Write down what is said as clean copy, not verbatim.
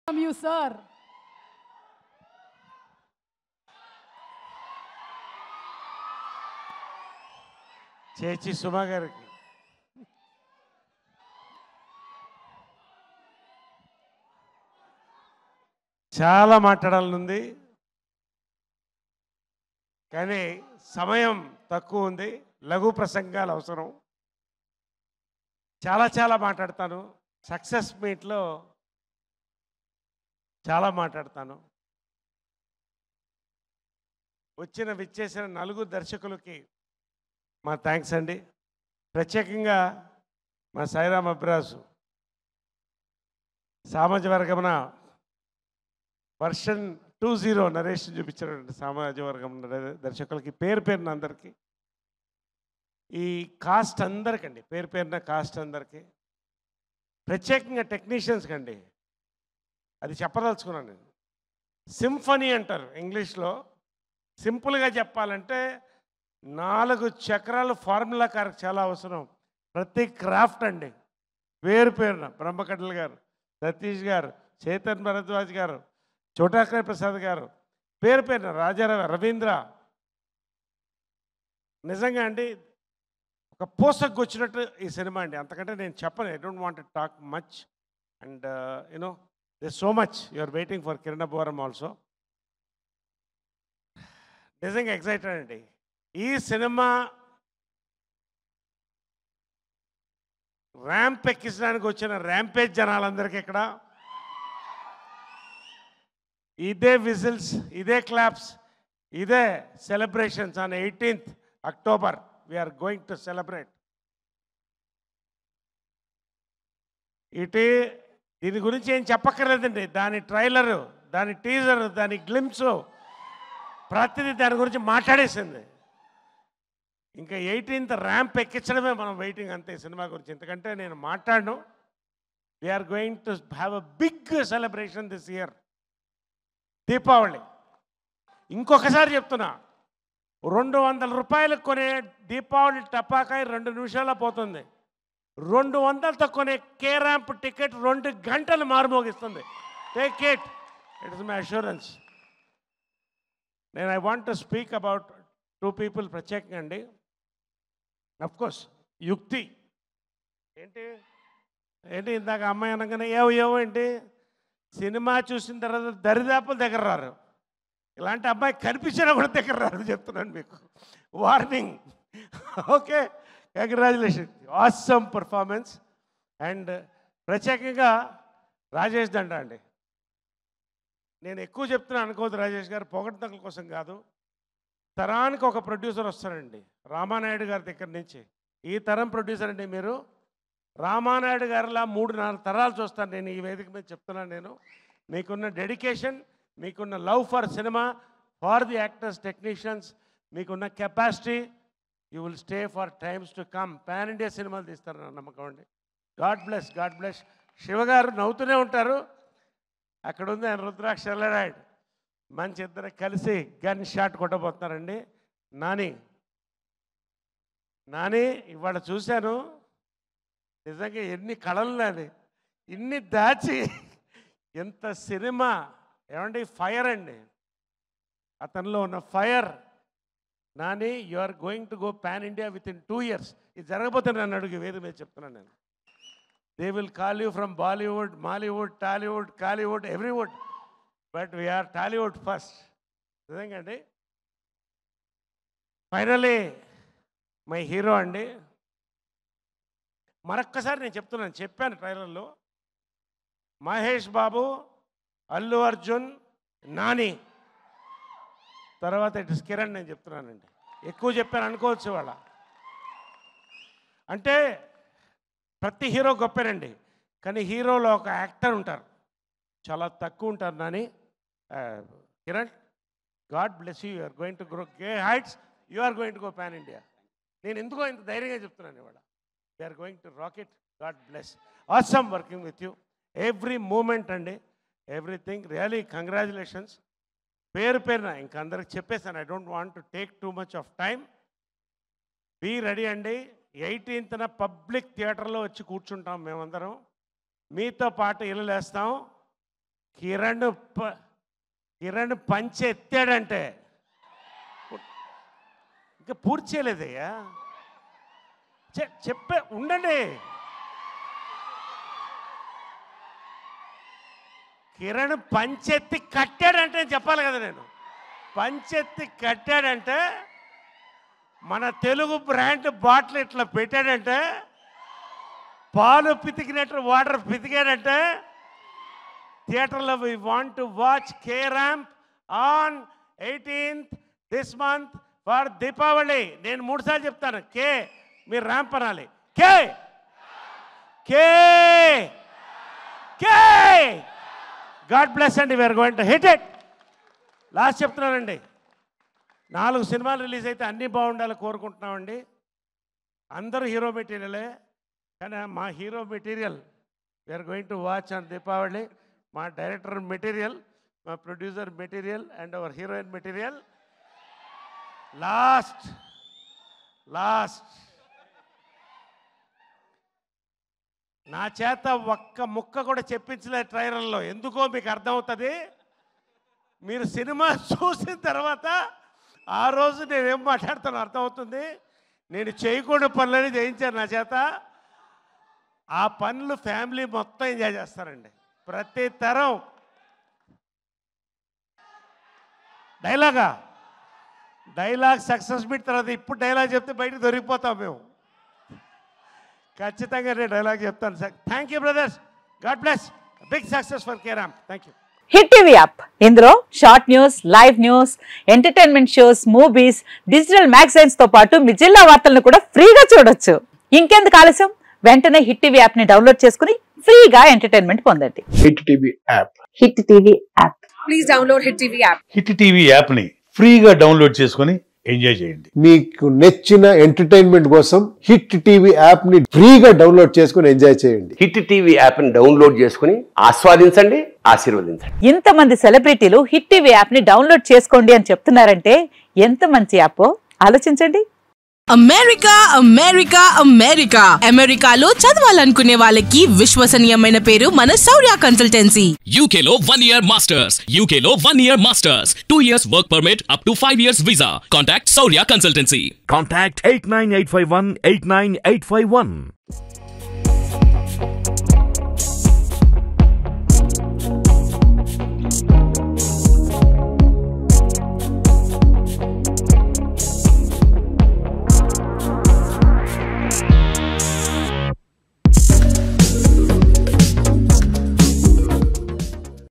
from you, sir. చేచి సుమా గారికి చాలా మాట్లాడాలనుంది, కానీ సమయం తక్కువ ఉంది. లఘు ప్రసంగాలు అవసరం. చాలా మాట్లాడతాను. సక్సెస్ మీట్లో చాలా మాట్లాడతాను. విచ్చేసిన నలుగురు దర్శకులకి మా థ్యాంక్స్ అండి. ప్రత్యేకంగా మా సాయిరామ్ అబ్రాసు సామాజిక వర్గమున వర్షన్ 2.0 నరేషన్ చూపించినటువంటి సామాజిక వర్గం దర్శకులకి పేరున అందరికీ, ఈ కాస్ట్ అందరికండి, పేరున కాస్ట్ అందరికీ, ప్రత్యేకంగా టెక్నీషియన్స్కి అండి. అది చెప్పదలుచుకున్నాను నేను. సింఫనీ అంటారు ఇంగ్లీష్లో. సింపుల్గా చెప్పాలంటే 4 చక్రాలు ఫార్ములా కారకు చాలా అవసరం. ప్రతి క్రాఫ్ట్ అండి, పేరున బ్రహ్మకడ్డల్ గారు, సతీష్ గారు, చేతన్ భరద్వాజ్ గారు, చోటాకర్ ప్రసాద్ గారు, పేరున రాజారావు, రవీంద్ర. నిజంగా అండి ఒక పోసకు వచ్చినట్టు ఈ సినిమా అండి. అంతకంటే నేను చెప్పను. I don't want to talk much. And you know this so much you are waiting for Kiran Abbavaram also. నిజంగా ఎక్సైటెడ్ అండి. ఈ సినిమా ర్యాంప్ ఎక్కించడానికి వచ్చిన ర్యాంపేజ్ జనాలందరికీ ఇక్కడ ఇదే విజిల్స్, ఇదే క్లాప్స్, ఇదే celebrations. On 18th October we are going to celebrate. దీని గురించి ఏం చెప్పక్కర్లేదండి. దాని ట్రైలరు, దాని టీజరు, దాని గ్లిమ్స్, ప్రతిదీ దాని గురించి మాట్లాడేసింది. ఇంకా 18th ర్యాంప్ ఎక్కించడమే మనం వెయిటింగ్ అంతే సినిమా గురించి. ఎందుకంటే నేను మాట్లాడను. We are going to have a big celebration this year, Deepavali. ఇంకొకసారి చెప్తున్నా, 200 రూపాయలకు కొనే దీపావళి టపాకాయ 2 నిమిషాల్లో పోతుంది. 200తో కొనే కే ర్యాంప్ టికెట్ 2 గంటలు మారుమోగిస్తుంది. Take it is my assurance. I want to speak about 2 people ప్రత్యేకంగా అండి. అఫ్కోర్స్ యుక్తి ఏంటి ఇందాక అమ్మాయి అనగానే ఏవో ఏంటి, సినిమా చూసిన తర్వాత దరిదాపుల దగ్గర రారు. ఇలాంటి అబ్బాయి కనిపించినా కూడా దగ్గర రారు, చెప్తున్నాను మీకు. Warning. Okay, congratulation, awesome performance. And ప్రత్యేకంగా రాజేష్ దండ అండి. నేను ఎక్కువ చెప్తున్నాను అనుకోవద్దు రాజేష్ గారు, పొగడ్తల కోసం కాదు. తరానికి ఒక ప్రొడ్యూసర్ వస్తారండి, రామానాయుడు గారి దగ్గర నుంచి. ఈ తరం ప్రొడ్యూసర్ అండి మీరు. రామానాయుడు గారిలా 3-4 తరాలు చూస్తాను నేను ఈ వేదిక మీద చెప్తున్నాను. నేను మీకున్న డెడికేషన్, మీకున్న love for cinema, for the actors, technicians, మీకున్న capacity, you will stay for times to come. Pan India సినిమాలు తీస్తారన్న నమ్మకం అండి. God bless, god bless. శివగారు నవ్వుతూనే ఉంటారు. అక్కడ ఉంది ఆయన రుద్రాక్ష ఎల్లరాయుడు. మంచి ఇద్దరు కలిసి గన్ షాట్ కొట్టబోతున్నారండి. నాని ఇవాళ చూశాను, నిజంగా ఎన్ని కళలు నాని, ఇన్ని దాచి ఎంత సినిమా. ఏమండి ఫైర్ అండి, అతనిలో ఉన్న fire. Nani, you are going to go pan India with in 2 years. ఇది జరగబోతే నన్ను అడుగు, వేది మీద చెప్తున్నాను నేను. They will call you from Bollywood, Mollywood, Tollywood, Kollywood, everywood, but we are Tollywood first. నిజంగా అండి. ఫైనలీ మై హీరో అండి. మరొక్కసారి నేను చెప్తున్నాను, చెప్పాను ట్రైలర్లో, మహేష్ బాబు, అల్లు అర్జున్, నాని, తర్వాత ఇటు కిరణ్. నేను చెప్తున్నానండి, ఎక్కువ చెప్పాను అనుకోవచ్చు వాళ్ళ. అంటే ప్రతి హీరో గొప్పనండి, కానీ హీరోలో ఒక యాక్టర్ ఉంటారు, చాలా తక్కువ ఉంటారు. Nani, Kiran, God bless you. You are going to grow గే heights, you are going to go pan India. నేను ఎందుకో ఇంత ధైర్యంగా చెప్తున్నాను ఇవాళ. We are going to rocket. God bless. Awesome working with you. Every moment అండి, ఎవ్రీథింగ్. Really congratulations. పేరున ఇంక అందరికి చెప్పేసాను. I don't want to take too much of time. Be ready అండి. 18th పబ్లిక్ థియేటర్లో వచ్చి కూర్చుంటాం మేమందరం. మీతో పాటు ఇల్లు వేస్తాం. కిరణ్ పంచె ఎత్తాడంటే ఇంకా పూర్తి చేయలేదయ్యా, చెప్పే ఉండండి. కిరణ్ పంచెత్తి కట్టాడంటే చెప్పాలి కదా నేను. పంచెత్తి కట్టాడంటే మన తెలుగు బ్రాండ్ బాటిల్ ఇట్లా పెట్టాడంటే, పాలు పితికినట్టు వాటర్ పితికాడంటే, థియేటర్లో we want to watch K ramp on 18th this month for Deepavali. నేను 3 సార్లు చెప్తాను, కే మీరు ర్యాంప్ అనాలి. K K K God bless అండి. We are going to hit it. Last చెప్తున్నానండి, 4 సినిమాలు రిలీజ్ అయితే అన్నీ బాగుండాలి కోరుకుంటున్నామండి. అందరూ హీరో మెటీరియలే, కానీ మా hero material we are going to watch on Deepavali. మా డైరెక్టర్ మెటీరియల్, మా producer material and our heroine material. Last నా చేత ఒక్క ముక్క కూడా చెప్పించలేదు ట్రైలర్లో. ఎందుకో మీకు అర్థమవుతుంది. మీరు సినిమా చూసిన తర్వాత ఆ రోజు నేనేం మాట్లాడుతానో అర్థమవుతుంది. నేను చేయకూడని పనులని చేయించాను నా చేత. ఆ పనులు ఫ్యామిలీ మొత్తం ఎంజాయ్ చేస్తారండి. ప్రతి తరం డైలాగ్ సక్సెస్ మీట్ తర్వాత ఇప్పుడు డైలాగ్ చెప్తే బయటకు దొరికిపోతాం మేము. ఖచ్చితంగా నేను డైలాగ్ చెప్తాను sir. Thank you brothers, god bless. Big success for K Ramp. Thank you. Hit TV app, ఇందులో short news, live news, entertainment shows, movies, digital magazines తో పాటు మీ జిల్లా వార్తలను కూడా ఫ్రీగా చూడొచ్చు. ఇంకెందుకు ఆలస్యం, వెంటనే హిట్ టీవీ యాప్ ని డౌన్లోడ్ చేసుకుని ఫ్రీగా ఎంటర్టైన్మెంట్ పొందండి. Hit TV app. Hit TV app. Please download hit TV app. Hit TV app ని ఫ్రీగా డౌన్లోడ్ చేసుకుని ఎంజాయ్ చేయండి. మీకు నచ్చిన ఎంటర్టైన్మెంట్ కోసం హిట్ టీవీ యాప్ ని ఫ్రీగా డౌన్లోడ్ చేసుకుని ఎంజాయ్ చేయండి. హిట్ టీవీ యాప్ ని డౌన్లోడ్ చేసుకుని ఆస్వాదించండి, ఆశీర్వదించండి. ఇంతమంది సెలబ్రిటీలు హిట్ టీవీ యాప్ ని డౌన్లోడ్ చేసుకోండి అని చెప్తున్నారంటే ఎంత మంచి యాప్ ఆలోచించండి. అమెరికా అమెరికాలో చదవాలనుకునే వాళ్ళకి విశ్వసనీయమైన పేరు మన శౌర్య కన్సల్టెన్సీ. UK లో 1 year masters, UK లో 1 year masters, 2 years work permit up to 5 years visa. Contact Saurya Consultancy. Contact 89851 89851.